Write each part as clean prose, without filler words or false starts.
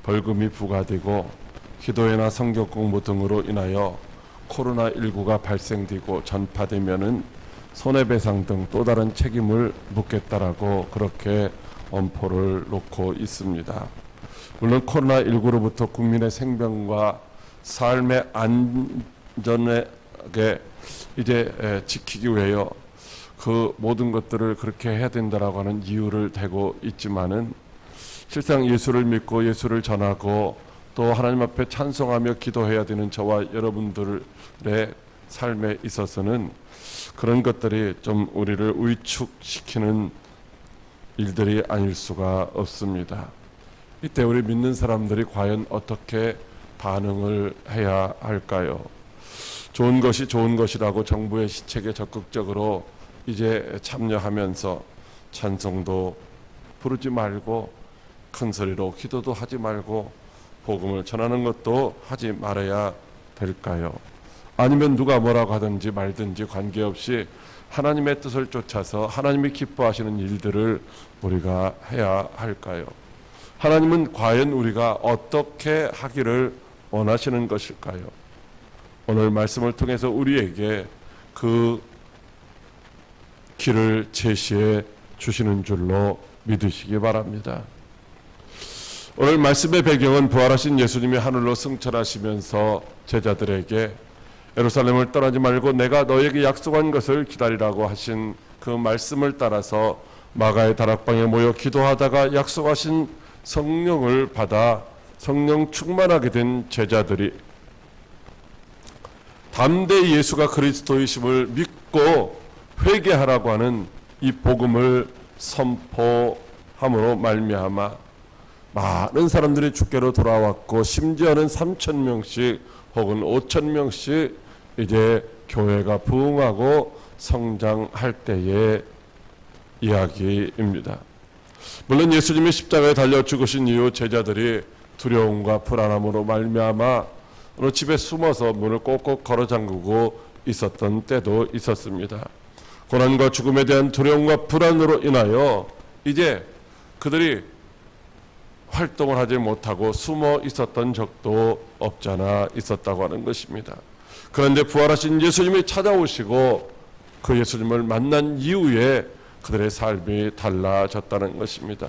벌금이 부과되고 기도회나 성경 공부 등으로 인하여 코로나19가 발생되고 전파되면은 손해배상 등 또 다른 책임을 묻겠다라고 그렇게 엄포를 놓고 있습니다. 물론 코로나19로부터 국민의 생명과 삶의 안전하게 이제 지키기 위하여 그 모든 것들을 그렇게 해야 된다라고 하는 이유를 대고 있지만은 실상 예수를 믿고 예수를 전하고 또 하나님 앞에 찬송하며 기도해야 되는 저와 여러분들의 삶에 있어서는 그런 것들이 좀 우리를 위축시키는 일들이 아닐 수가 없습니다. 이때 우리 믿는 사람들이 과연 어떻게 반응을 해야 할까요? 좋은 것이 좋은 것이라고 정부의 시책에 적극적으로 이제 참여하면서 찬송도 부르지 말고 큰 소리로 기도도 하지 말고 복음을 전하는 것도 하지 말아야 될까요? 아니면 누가 뭐라고 하든지 말든지 관계없이 하나님의 뜻을 쫓아서 하나님이 기뻐하시는 일들을 우리가 해야 할까요? 하나님은 과연 우리가 어떻게 하기를 원하시는 것일까요? 오늘 말씀을 통해서 우리에게 그 길을 제시해 주시는 줄로 믿으시기 바랍니다. 오늘 말씀의 배경은 부활하신 예수님이 하늘로 승천하시면서 제자들에게 예루살렘을 떠나지 말고 내가 너에게 약속한 것을 기다리라고 하신 그 말씀을 따라서 마가의 다락방에 모여 기도하다가 약속하신 성령을 받아 성령 충만하게 된 제자들이 담대히 예수가 그리스도이심을 믿고 회개하라고 하는 이 복음을 선포함으로 말미암아 많은 사람들이 주께로 돌아왔고 심지어는 3,000명씩 혹은 5,000명씩 이제 교회가 부흥하고 성장할 때의 이야기입니다. 물론 예수님이 십자가에 달려 죽으신 이후 제자들이 두려움과 불안함으로 말미암아 어느 집에 숨어서 문을 꼭꼭 걸어 잠그고 있었던 때도 있었습니다. 고난과 죽음에 대한 두려움과 불안으로 인하여 이제 그들이 활동을 하지 못하고 숨어 있었던 적도 없잖아 있었다고 하는 것입니다. 그런데 부활하신 예수님이 찾아오시고 그 예수님을 만난 이후에 그들의 삶이 달라졌다는 것입니다.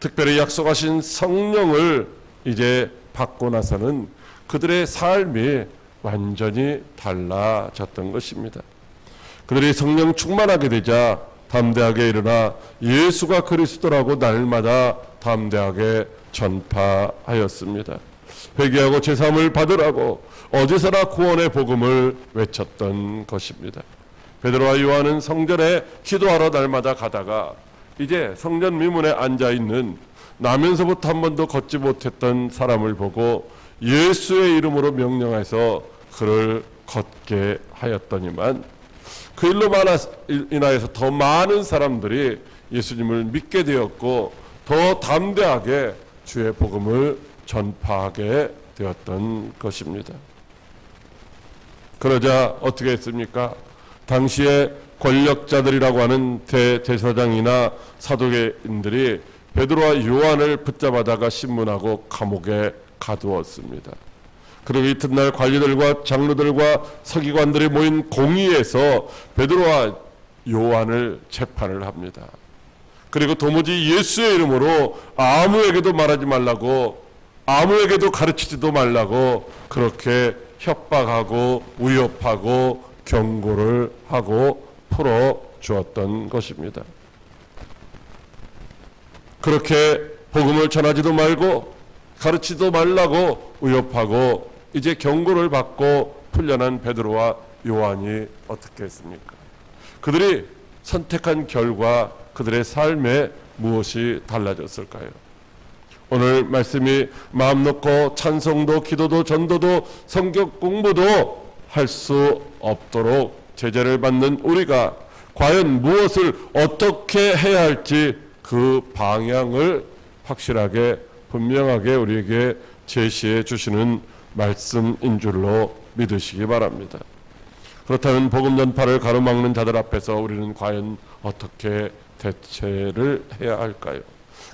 특별히 약속하신 성령을 이제 받고 나서는 그들의 삶이 완전히 달라졌던 것입니다. 그들이 성령 충만하게 되자 담대하게 일어나 예수가 그리스도라고 날마다 담대하게 전파하였습니다. 회개하고 제사함을 받으라고 어디서나 구원의 복음을 외쳤던 것입니다. 베드로와 요한은 성전에 기도하러 날마다 가다가 이제 성전 미문에 앉아있는 나면서부터 한 번도 걷지 못했던 사람을 보고 예수의 이름으로 명령해서 그를 걷게 하였더니만 그 일로 인하여서 더 많은 사람들이 예수님을 믿게 되었고 더 담대하게 주의 복음을 전파하게 되었던 것입니다. 그러자 어떻게 했습니까? 당시에 권력자들이라고 하는 대제사장이나 사두개인들이 베드로와 요한을 붙잡아다가 신문하고 감옥에 가두었습니다. 그리고 이튿날 관리들과 장로들과 서기관들이 모인 공의에서 베드로와 요한을 재판을 합니다. 그리고 도무지 예수의 이름으로 아무에게도 말하지 말라고 아무에게도 가르치지도 말라고 그렇게 협박하고 위협하고 경고를 하고 풀어주었던 것입니다. 그렇게 복음을 전하지도 말고 가르치지도 말라고 위협하고 이제 경고를 받고 풀려난 베드로와 요한이 어떻게 했습니까? 그들이 선택한 결과 그들의 삶에 무엇이 달라졌을까요? 오늘 말씀이 마음 놓고 찬송도 기도도 전도도 성경 공부도 할 수 없도록 제재를 받는 우리가 과연 무엇을 어떻게 해야 할지 그 방향을 확실하게 분명하게 우리에게 제시해 주시는 말씀인 줄로 믿으시기 바랍니다. 그렇다면 복음 전파를 가로막는 자들 앞에서 우리는 과연 어떻게 대처를 해야 할까요?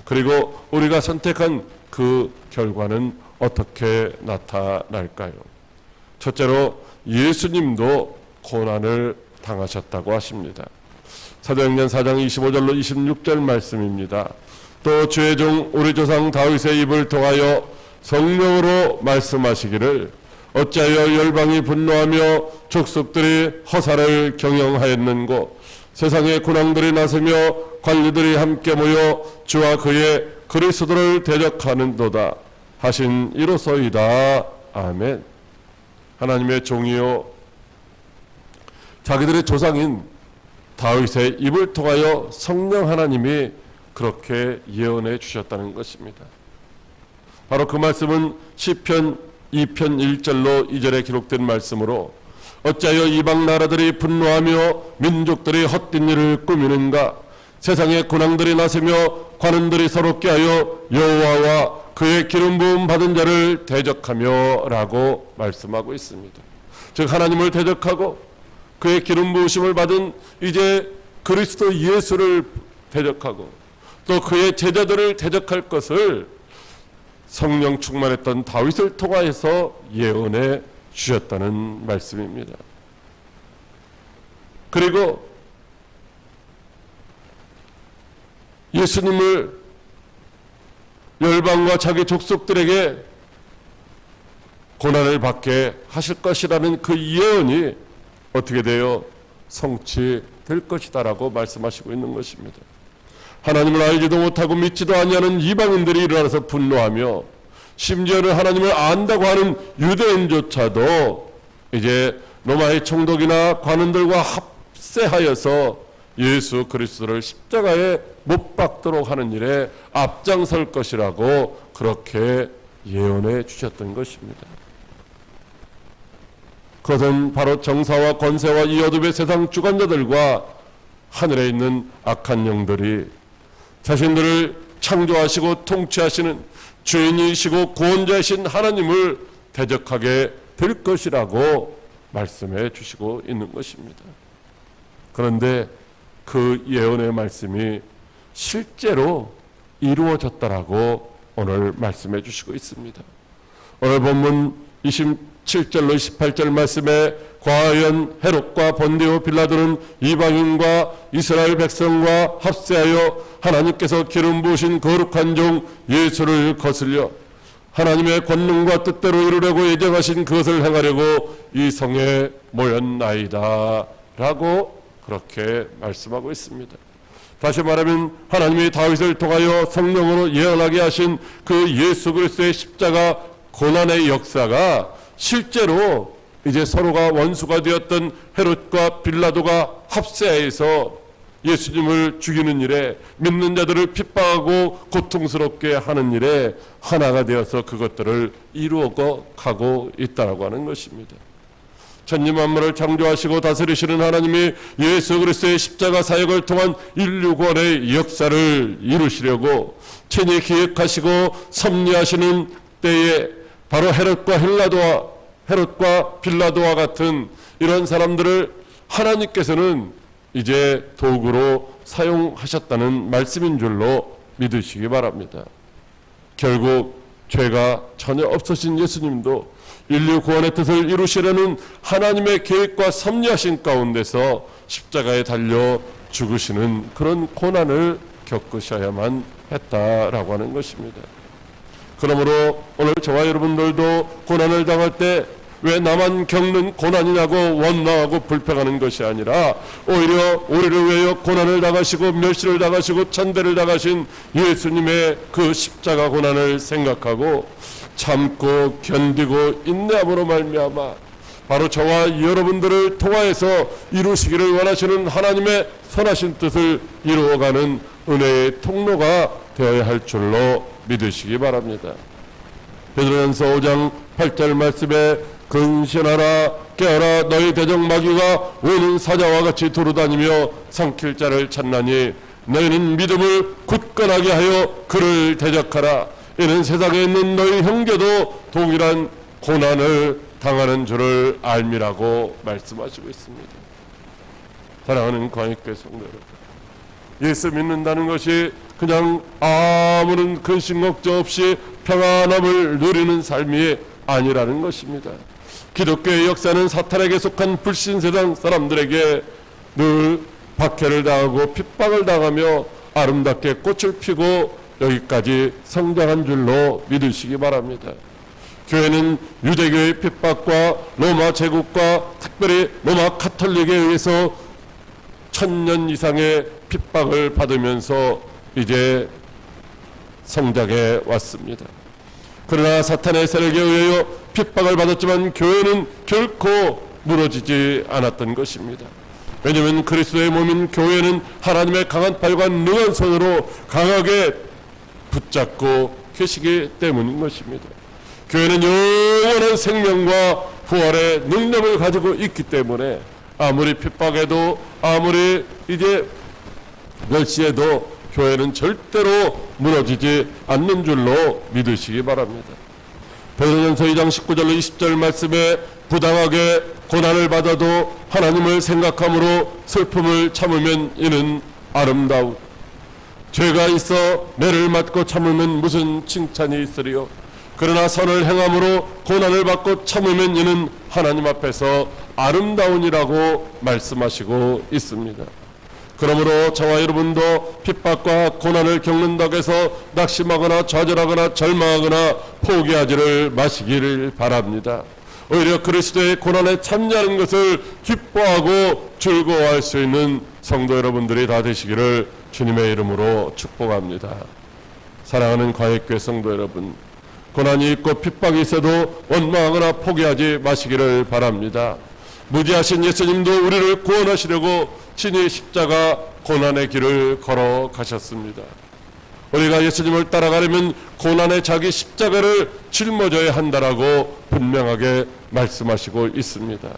그리고 우리가 선택한 그 결과는 어떻게 나타날까요? 첫째로 예수님도 고난을 당하셨다고 하십니다. 사도행전 4장 25절로 26절 말씀입니다. 또 주의 종 우리 조상 다윗의 입을 통하여 성령으로 말씀하시기를 어찌하여 열방이 분노하며 족속들이 허사를 경영하였는고 세상의 군왕들이 나서며 관리들이 함께 모여 주와 그의 그리스도를 대적하는도다 하신 이로소이다. 아멘. 하나님의 종이요 자기들의 조상인 다윗의 입을 통하여 성령 하나님이 그렇게 예언해 주셨다는 것입니다. 바로 그 말씀은 시편 2편 1절로 2절에 기록된 말씀으로 어찌하여 이방 나라들이 분노하며 민족들이 헛된 일을 꾸미는가 세상의 군왕들이 나서며 관원들이 서럽게 하여 여호와와 그의 기름 부음 받은 자를 대적하며 라고 말씀하고 있습니다. 즉 하나님을 대적하고 그의 기름 부으심을 받은 이제 그리스도 예수를 대적하고 또 그의 제자들을 대적할 것을 성령 충만했던 다윗을 통하여서 예언해 주셨다는 말씀입니다. 그리고 예수님을 열방과 자기 족속들에게 고난을 받게 하실 것이라는 그 예언이 어떻게 되어 성취될 것이다라고 말씀하시고 있는 것입니다. 하나님을 알지도 못하고 믿지도 아니하는 이방인들이 일어나서 분노하며 심지어는 하나님을 안다고 하는 유대인조차도 이제 로마의 총독이나 관원들과 합세하여서 예수 그리스도를 십자가에 못 박도록 하는 일에 앞장설 것이라고 그렇게 예언해 주셨던 것입니다. 그것은 바로 정사와 권세와 이 어둠의 세상 주관자들과 하늘에 있는 악한 영들이 자신들을 창조하시고 통치하시는 주인이시고 구원자이신 하나님을 대적하게 될 것이라고 말씀해 주시고 있는 것입니다. 그런데 그 예언의 말씀이 실제로 이루어졌다라고 오늘 말씀해 주시고 있습니다. 오늘 본문 27절로 28절 말씀에 과연 헤롯과 본디오 빌라도는 이방인과 이스라엘 백성과 합세하여 하나님께서 기름 부으신 거룩한 종 예수를 거슬려 하나님의 권능과 뜻대로 이루려고 예정하신 그것을 행하려고 이 성에 모였나이다 라고 그렇게 말씀하고 있습니다. 다시 말하면 하나님이 다윗을 통하여 성령으로 예언하게 하신 그 예수 그리스도의 십자가 고난의 역사가 실제로 이제 서로가 원수가 되었던 헤롯과 빌라도가 합세해서 예수님을 죽이는 일에 믿는 자들을 핍박하고 고통스럽게 하는 일에 하나가 되어서 그것들을 이루어 가고 있다고 하는 것입니다. 천지 만물을 창조하시고 다스리시는 하나님이 예수 그리스도의 십자가 사역을 통한 인류 구원의 역사를 이루시려고 친히 기획하시고 섭리하시는 때에 바로 헤롯과 빌라도와 같은 이런 사람들을 하나님께서는 이제 도구로 사용하셨다는 말씀인 줄로 믿으시기 바랍니다. 결국 죄가 전혀 없으신 예수님도 인류 구원의 뜻을 이루시려는 하나님의 계획과 섭리하신 가운데서 십자가에 달려 죽으시는 그런 고난을 겪으셔야만 했다라고 하는 것입니다. 그러므로 오늘 저와 여러분들도 고난을 당할 때 왜 나만 겪는 고난이냐고 원망하고 불평하는 것이 아니라 오히려 우리를 위하여 고난을 당하시고 멸시를 당하시고 천대를 당하신 예수님의 그 십자가 고난을 생각하고 참고 견디고 인내함으로 말미암아 바로 저와 여러분들을 통하여서 이루시기를 원하시는 하나님의 선하신 뜻을 이루어가는 은혜의 통로가 되어야 할 줄로 믿으시기 바랍니다. 베드로전서 5장 8절 말씀에 근신하라 깨어라 너희 대적 마귀가 우는 사자와 같이 두루다니며 삼킬 자를 찾나니 너희는 믿음을 굳건하게 하여 그를 대적하라. 이는 세상에 있는 너희 형제도 동일한 고난을 당하는 줄을 알미라고 말씀하시고 있습니다. 사랑하는 광역교회 성도 여러분, 예수 믿는다는 것이 그냥 아무런 근심 걱정 없이 평안함을 누리는 삶이 아니라는 것입니다. 기독교의 역사는 사탄에게 속한 불신 세상 사람들에게 늘 박해를 당하고 핍박을 당하며 아름답게 꽃을 피고 여기까지 성장한 줄로 믿으시기 바랍니다. 교회는 유대교의 핍박과 로마 제국과 특별히 로마 카톨릭에 의해서 1000년 이상의 핍박을 받으면서 이제 성장해 왔습니다. 그러나 사탄의 세력에 의하여 핍박을 받았지만 교회는 결코 무너지지 않았던 것입니다. 왜냐하면 그리스도의 몸인 교회는 하나님의 강한 팔과 능한 손으로 강하게 붙잡고 계시기 때문인 것입니다. 교회는 영원한 생명과 부활의 능력을 가지고 있기 때문에 아무리 핍박해도 아무리 이제 멸시해도 교회는 절대로 무너지지 않는 줄로 믿으시기 바랍니다. 베드로전서 2장 19절로 20절 말씀에 부당하게 고난을 받아도 하나님을 생각함으로 슬픔을 참으면 이는 아름다우. 죄가 있어 매를 맞고 참으면 무슨 칭찬이 있으리요. 그러나 선을 행함으로 고난을 받고 참으면 이는 하나님 앞에서 아름다우니라고 말씀하시고 있습니다. 그러므로 저와 여러분도 핍박과 고난을 겪는다고 해서 낙심하거나 좌절하거나 절망하거나 포기하지를 마시기를 바랍니다. 오히려 그리스도의 고난에 참여하는 것을 기뻐하고 즐거워할 수 있는 성도 여러분들이 다 되시기를 주님의 이름으로 축복합니다. 사랑하는 과역교회 성도 여러분, 고난이 있고 핍박이 있어도 원망하거나 포기하지 마시기를 바랍니다. 무지하신 예수님도 우리를 구원하시려고 친히 십자가 고난의 길을 걸어가셨습니다. 우리가 예수님을 따라가려면 고난의 자기 십자가를 짊어져야 한다라고 분명하게 말씀하시고 있습니다.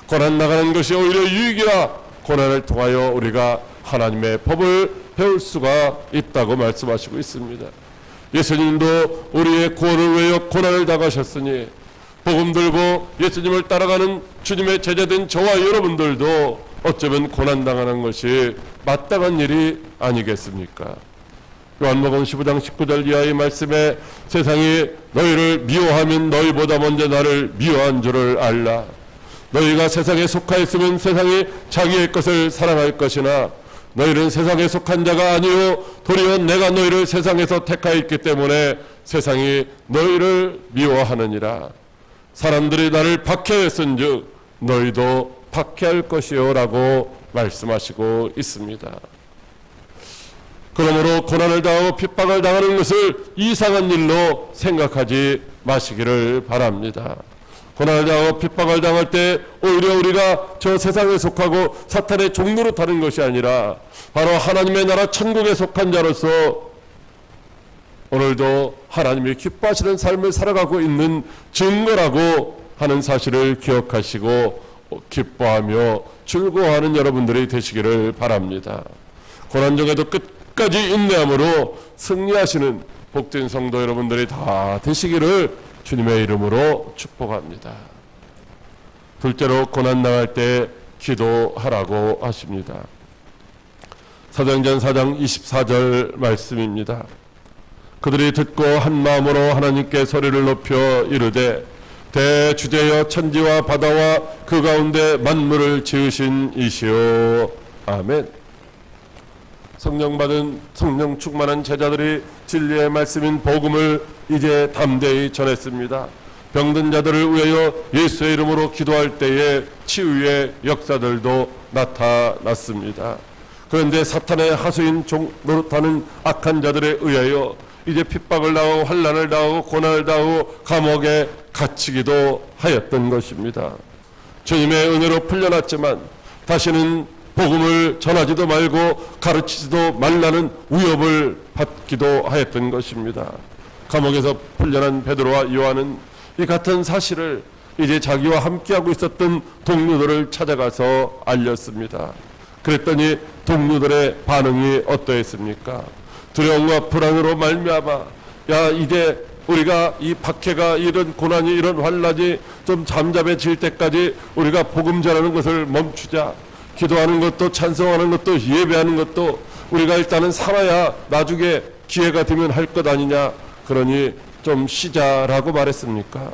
고난 나가는 것이 오히려 유익이라 고난을 통하여 우리가 하나님의 법을 배울 수가 있다고 말씀하시고 있습니다. 예수님도 우리의 구원을 위하여 고난을 당하셨으니 복음 들고 예수님을 따라가는 주님의 제자된 저와 여러분들도 어쩌면 고난당하는 것이 마땅한 일이 아니겠습니까? 요한복음 15장 19절 이하의 말씀에 세상이 너희를 미워하면 너희보다 먼저 나를 미워한 줄을 알라. 너희가 세상에 속하였으면 세상이 자기의 것을 사랑할 것이나 너희는 세상에 속한 자가 아니요 도리어 내가 너희를 세상에서 택하였기 때문에 세상이 너희를 미워하느니라. 사람들이 나를 박해했은즉 너희도 박해할 것이요 라고 말씀하시고 있습니다. 그러므로 고난을 당하고 핍박을 당하는 것을 이상한 일로 생각하지 마시기를 바랍니다. 고난을 당하고 핍박을 당할 때 오히려 우리가 저 세상에 속하고 사탄의 종노릇 하는 것이 아니라 바로 하나님의 나라 천국에 속한 자로서 오늘도 하나님이 기뻐하시는 삶을 살아가고 있는 증거라고 하는 사실을 기억하시고 기뻐하며 즐거워하는 여러분들이 되시기를 바랍니다. 고난 중에도 끝까지 인내함으로 승리하시는 복된 성도 여러분들이 다 되시기를 주님의 이름으로 축복합니다. 둘째로 고난 당할 때 기도하라고 하십니다. 사도행전 4장 24절 말씀입니다. 그들이 듣고 한 마음으로 하나님께 소리를 높여 이르되 대주제여 천지와 바다와 그 가운데 만물을 지으신 이시오. 아멘. 성령 받은 성령 충만한 제자들이 진리의 말씀인 복음을 이제 담대히 전했습니다. 병든 자들을 위하여 예수의 이름으로 기도할 때에 치유의 역사들도 나타났습니다. 그런데 사탄의 하수인 노릇하는 악한 자들에 의하여 이제 핍박을 당하고 환난을 당하고 고난을 당하고 감옥에 갇히기도 하였던 것입니다. 주님의 은혜로 풀려났지만 다시는 복음을 전하지도 말고 가르치지도 말라는 위협을 받기도 하였던 것입니다. 감옥에서 풀려난 베드로와 요한은 이 같은 사실을 이제 자기와 함께하고 있었던 동료들을 찾아가서 알렸습니다. 그랬더니 동료들의 반응이 어떠했습니까? 두려움과 불안으로 말미암아 야 이제 우리가 이 박해가 이런 고난이 이런 환난이 좀 잠잠해질 때까지 우리가 복음 전하는 것을 멈추자. 기도하는 것도 찬송하는 것도 예배하는 것도 우리가 일단은 살아야 나중에 기회가 되면 할 것 아니냐, 그러니 좀 쉬자라고 말했습니까?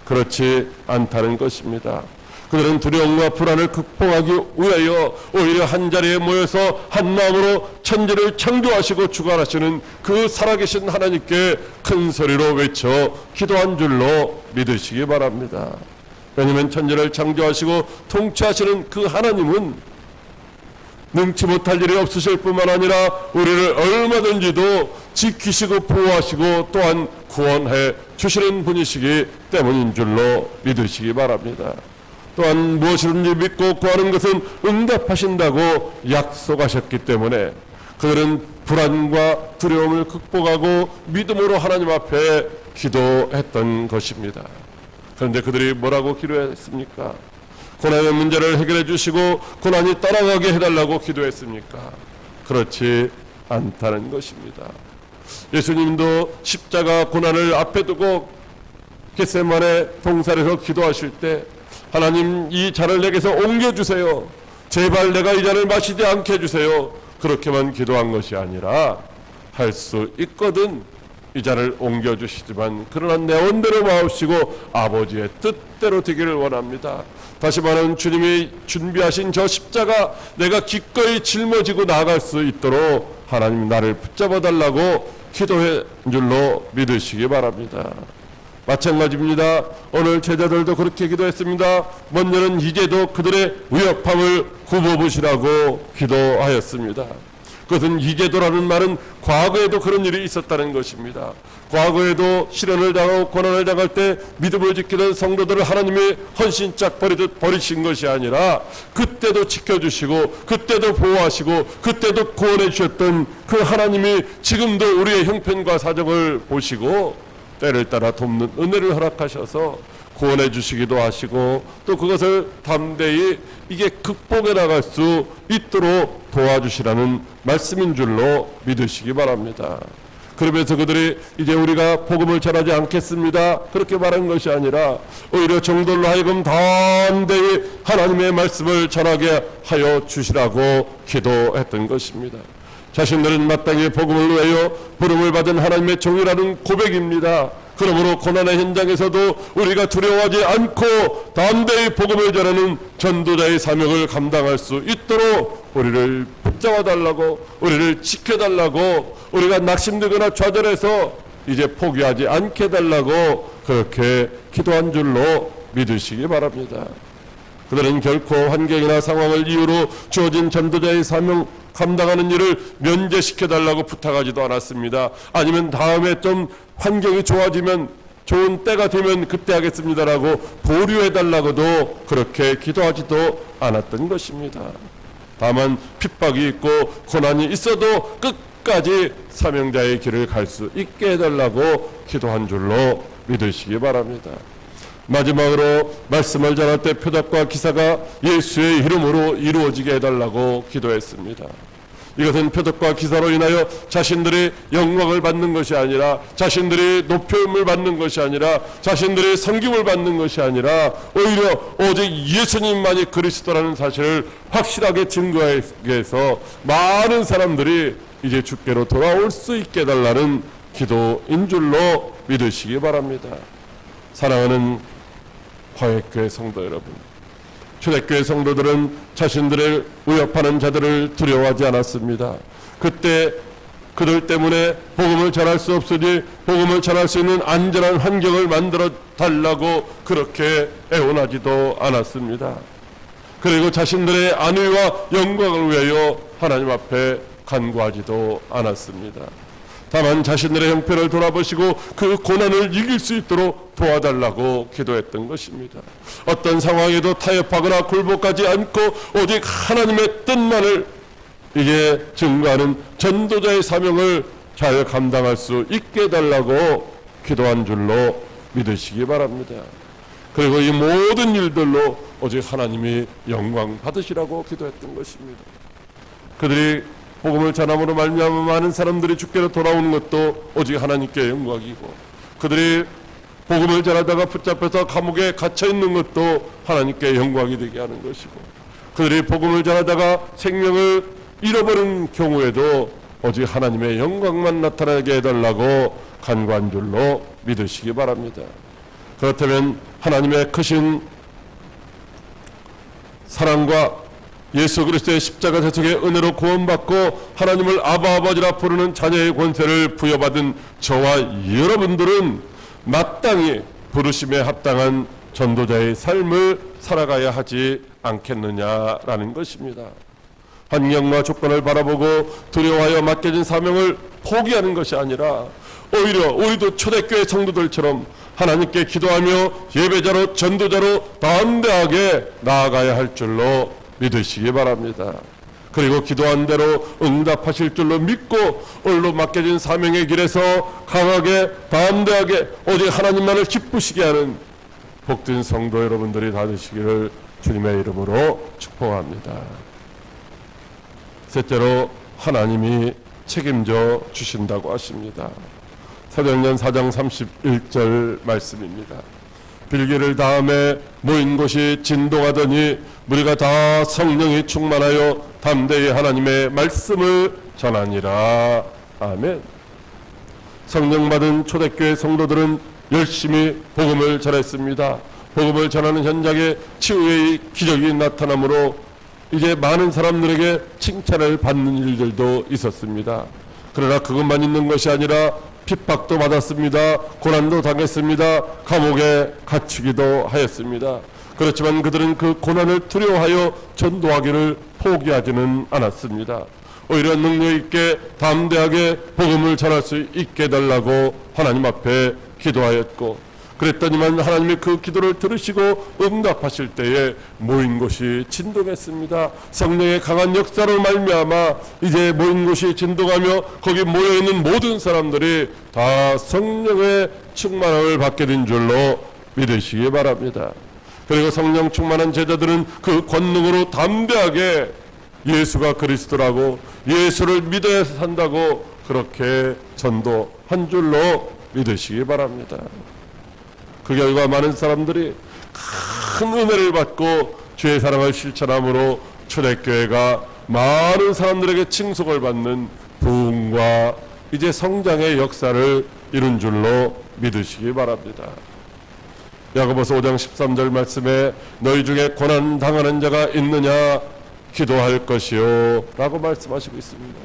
그렇지 않다는 것입니다. 그들은 두려움과 불안을 극복하기 위하여 오히려 한자리에 모여서 한마음으로 천지를 창조하시고 주관하시는 그 살아계신 하나님께 큰 소리로 외쳐 기도한 줄로 믿으시기 바랍니다. 왜냐하면 천지를 창조하시고 통치하시는 그 하나님은 능치 못할 일이 없으실 뿐만 아니라 우리를 얼마든지도 지키시고 보호하시고 또한 구원해 주시는 분이시기 때문인 줄로 믿으시기 바랍니다. 또한 무엇이든지 믿고 구하는 것은 응답하신다고 약속하셨기 때문에 그들은 불안과 두려움을 극복하고 믿음으로 하나님 앞에 기도했던 것입니다. 그런데 그들이 뭐라고 기도했습니까? 고난의 문제를 해결해 주시고 고난이 떠나가게 해달라고 기도했습니까? 그렇지 않다는 것입니다. 예수님도 십자가 고난을 앞에 두고 겟세마네 동산에서 기도하실 때 하나님, 이 잔을 내게서 옮겨주세요. 제발 내가 이 잔을 마시지 않게 해주세요. 그렇게만 기도한 것이 아니라 할 수 있거든 이 잔을 옮겨주시지만 그러나 내 원대로 마옵시고 아버지의 뜻대로 되기를 원합니다. 다시 말하면 주님이 준비하신 저 십자가 내가 기꺼이 짊어지고 나아갈 수 있도록 하나님 나를 붙잡아 달라고 기도한 줄로 믿으시기 바랍니다. 마찬가지입니다. 오늘 제자들도 그렇게 기도했습니다. 먼저는 이제도 그들의 위협함을 굽어보시라고 기도하였습니다. 그것은 이제도라는 말은 과거에도 그런 일이 있었다는 것입니다. 과거에도 시련을 당하고 고난을 당할 때 믿음을 지키던 성도들을 하나님이 헌신짝 버리듯 버리신 것이 아니라 그때도 지켜주시고 그때도 보호하시고 그때도 구원해 주셨던 그 하나님이 지금도 우리의 형편과 사정을 보시고 때를 따라 돕는 은혜를 허락하셔서 구원해 주시기도 하시고 또 그것을 담대히 이게 극복해 나갈 수 있도록 도와주시라는 말씀인 줄로 믿으시기 바랍니다. 그러면서 그들이 이제 우리가 복음을 전하지 않겠습니다 그렇게 말한 것이 아니라 오히려 정돌로 하여금 담대히 하나님의 말씀을 전하게 하여 주시라고 기도했던 것입니다. 자신들은 마땅히 복음을 위하여 부름을 받은 하나님의 종이라는 고백입니다. 그러므로 고난의 현장에서도 우리가 두려워하지 않고 담대히 복음을 전하는 전도자의 사명을 감당할 수 있도록 우리를 붙잡아 달라고, 우리를 지켜달라고, 우리가 낙심되거나 좌절해서 이제 포기하지 않게 달라고 그렇게 기도한 줄로 믿으시기 바랍니다. 그들은 결코 환경이나 상황을 이유로 주어진 전도자의 사명 감당하는 일을 면제시켜달라고 부탁하지도 않았습니다. 아니면 다음에 좀 환경이 좋아지면 좋은 때가 되면 그때 하겠습니다라고 보류해달라고도 그렇게 기도하지도 않았던 것입니다. 다만 핍박이 있고 고난이 있어도 끝까지 사명자의 길을 갈 수 있게 해달라고 기도한 줄로 믿으시기 바랍니다. 마지막으로 말씀을 전할 때 표답과 기사가 예수의 이름으로 이루어지게 해달라고 기도했습니다. 이것은 표답과 기사로 인하여 자신들이 영광을 받는 것이 아니라 자신들이 높임을 받는 것이 아니라 자신들이 섬김을 받는 것이 아니라 오히려 오직 예수님만이 그리스도라는 사실을 확실하게 증거하기 위해서 많은 사람들이 이제 주께로 돌아올 수 있게 해달라는 기도인 줄로 믿으시기 바랍니다. 사랑하는 화해교회 성도 여러분, 초대교회 성도들은 자신들을 위협하는 자들을 두려워하지 않았습니다. 그때 그들 때문에 복음을 전할 수 없으니 복음을 전할 수 있는 안전한 환경을 만들어 달라고 그렇게 애원하지도 않았습니다. 그리고 자신들의 안위와 영광을 위하여 하나님 앞에 간구하지도 않았습니다. 다만 자신들의 형편을 돌아보시고 그 고난을 이길 수 있도록 도와달라고 기도했던 것입니다. 어떤 상황에도 타협하거나 굴복하지 않고 오직 하나님의 뜻만을 이제 증거하는 전도자의 사명을 잘 감당할 수 있게 해달라고 기도한 줄로 믿으시기 바랍니다. 그리고 이 모든 일들로 오직 하나님이 영광 받으시라고 기도했던 것입니다. 그들이 복음을 전함으로 말미암아 많은 사람들이 주께로 돌아오는 것도 오직 하나님께 영광이고 그들이 복음을 전하다가 붙잡혀서 감옥에 갇혀 있는 것도 하나님께 영광이 되게 하는 것이고 그들이 복음을 전하다가 생명을 잃어버린 경우에도 오직 하나님의 영광만 나타나게 해달라고 간구한 줄로 믿으시기 바랍니다. 그렇다면 하나님의 크신 사랑과 예수 그리스도의 십자가 대속의 은혜로 구원받고 하나님을 아바 아버지라 부르는 자녀의 권세를 부여받은 저와 여러분들은 마땅히 부르심에 합당한 전도자의 삶을 살아가야 하지 않겠느냐라는 것입니다. 환경과 조건을 바라보고 두려워하여 맡겨진 사명을 포기하는 것이 아니라 오히려 우리도 초대교회 성도들처럼 하나님께 기도하며 예배자로 전도자로 담대하게 나아가야 할 줄로 믿으시기 바랍니다. 그리고 기도한 대로 응답하실 줄로 믿고 오늘로 맡겨진 사명의 길에서 강하게 담대하게 오직 하나님만을 기쁘시게 하는 복된 성도 여러분들이 다 되시기를 주님의 이름으로 축복합니다. 셋째로 하나님이 책임져 주신다고 하십니다. 사도행전 4장 31절 말씀입니다. 빌기를 다음에 모인 곳이 진동하더니 무리가 다 성령이 충만하여 담대히 하나님의 말씀을 전하니라. 아멘. 성령 받은 초대교회 성도들은 열심히 복음을 전했습니다. 복음을 전하는 현장에 치유의 기적이 나타나므로 이제 많은 사람들에게 칭찬을 받는 일들도 있었습니다. 그러나 그것만 있는 것이 아니라 핍박도 받았습니다. 고난도 당했습니다. 감옥에 갇히기도 하였습니다. 그렇지만 그들은 그 고난을 두려워하여 전도하기를 포기하지는 않았습니다. 오히려 능력 있게 담대하게 복음을 전할 수 있게 해달라고 하나님 앞에 기도하였고, 그랬더니만 하나님이 그 기도를 들으시고 응답하실 때에 모인 곳이 진동했습니다. 성령의 강한 역사로 말미암아 이제 모인 곳이 진동하며 거기 모여있는 모든 사람들이 다 성령의 충만함을 받게 된 줄로 믿으시기 바랍니다. 그리고 성령 충만한 제자들은 그 권능으로 담대하게 예수가 그리스도라고, 예수를 믿어야 산다고 그렇게 전도한 줄로 믿으시기 바랍니다. 그 결과 많은 사람들이 큰 은혜를 받고 주의 사랑을 실천함으로 초대교회가 많은 사람들에게 칭송을 받는 부흥과 이제 성장의 역사를 이룬 줄로 믿으시기 바랍니다. 야고보서 5장 13절 말씀에 너희 중에 고난 당하는 자가 있느냐 기도할 것이요 라고 말씀하시고 있습니다.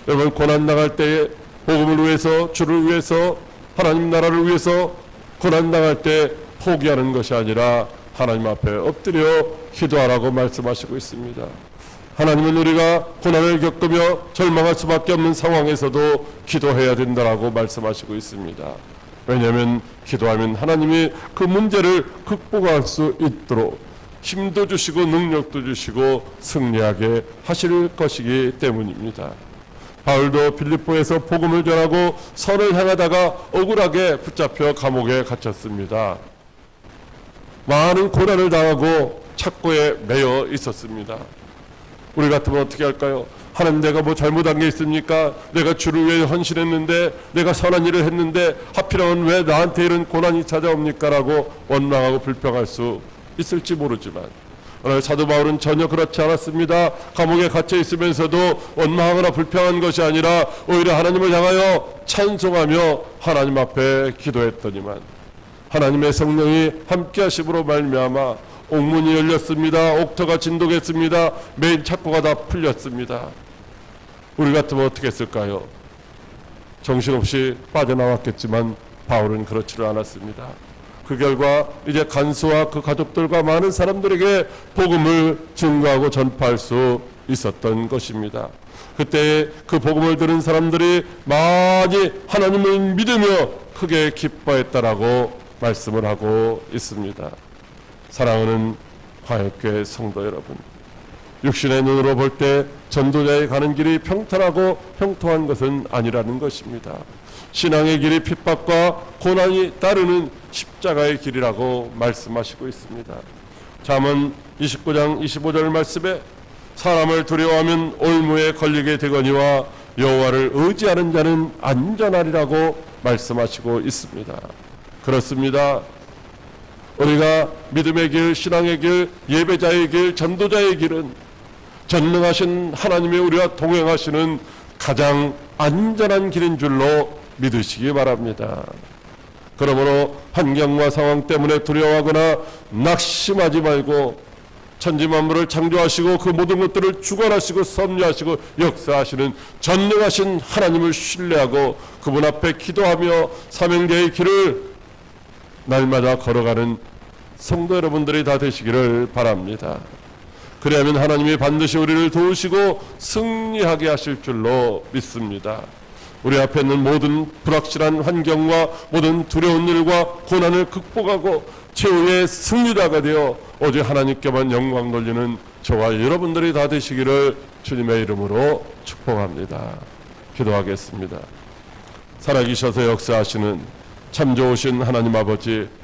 여러분, 고난 당할 때에 복음을 위해서, 주를 위해서, 하나님 나라를 위해서 고난당할 때 포기하는 것이 아니라 하나님 앞에 엎드려 기도하라고 말씀하시고 있습니다. 하나님은 우리가 고난을 겪으며 절망할 수밖에 없는 상황에서도 기도해야 된다라고 말씀하시고 있습니다. 왜냐하면 기도하면 하나님이 그 문제를 극복할 수 있도록 힘도 주시고 능력도 주시고 승리하게 하실 것이기 때문입니다. 바울도 빌립보에서 복음을 전하고 선을 향하다가 억울하게 붙잡혀 감옥에 갇혔습니다. 많은 고난을 당하고 착고에 매여 있었습니다. 우리 같으면 어떻게 할까요? 하나님, 내가 뭐 잘못한 게 있습니까? 내가 주를 위해 헌신했는데, 내가 선한 일을 했는데 하필이면 왜 나한테 이런 고난이 찾아옵니까? 라고 원망하고 불평할 수 있을지 모르지만 오늘 사도 바울은 전혀 그렇지 않았습니다. 감옥에 갇혀 있으면서도 원망하거나 불평한 것이 아니라 오히려 하나님을 향하여 찬송하며 하나님 앞에 기도했더니만 하나님의 성령이 함께 하심으로 말미암아 옥문이 열렸습니다. 옥터가 진동했습니다. 메인 착고가 다 풀렸습니다. 우리 같으면 어떻게 했을까요? 정신없이 빠져나왔겠지만 바울은 그렇지를 않았습니다. 그 결과 이제 간수와 그 가족들과 많은 사람들에게 복음을 증거하고 전파할 수 있었던 것입니다. 그때 그 복음을 들은 사람들이 많이 하나님을 믿으며 크게 기뻐했다라고 말씀을 하고 있습니다. 사랑하는 화역교회 성도 여러분, 육신의 눈으로 볼 때 전도자에 가는 길이 평탄하고 형통한 것은 아니라는 것입니다. 신앙의 길이 핍박과 고난이 따르는 십자가의 길이라고 말씀하시고 있습니다. 잠언 29장 25절 말씀에 사람을 두려워하면 올무에 걸리게 되거니와 여호와를 의지하는 자는 안전하리라고 말씀하시고 있습니다. 그렇습니다. 우리가 믿음의 길, 신앙의 길, 예배자의 길, 전도자의 길은 전능하신 하나님이 우리와 동행하시는 가장 안전한 길인 줄로 믿으시기 바랍니다. 그러므로 환경과 상황 때문에 두려워하거나 낙심하지 말고 천지만물을 창조하시고 그 모든 것들을 주관하시고 섭리하시고 역사하시는 전능하신 하나님을 신뢰하고 그분 앞에 기도하며 사명자의 길을 날마다 걸어가는 성도 여러분들이 다 되시기를 바랍니다. 그래야만 하나님이 반드시 우리를 도우시고 승리하게 하실 줄로 믿습니다. 우리 앞에 있는 모든 불확실한 환경과 모든 두려운 일과 고난을 극복하고 최후의 승리자가 되어 오직 하나님께만 영광 돌리는 저와 여러분들이 다 되시기를 주님의 이름으로 축복합니다. 기도하겠습니다. 살아계셔서 역사하시는 참 좋으신 하나님 아버지,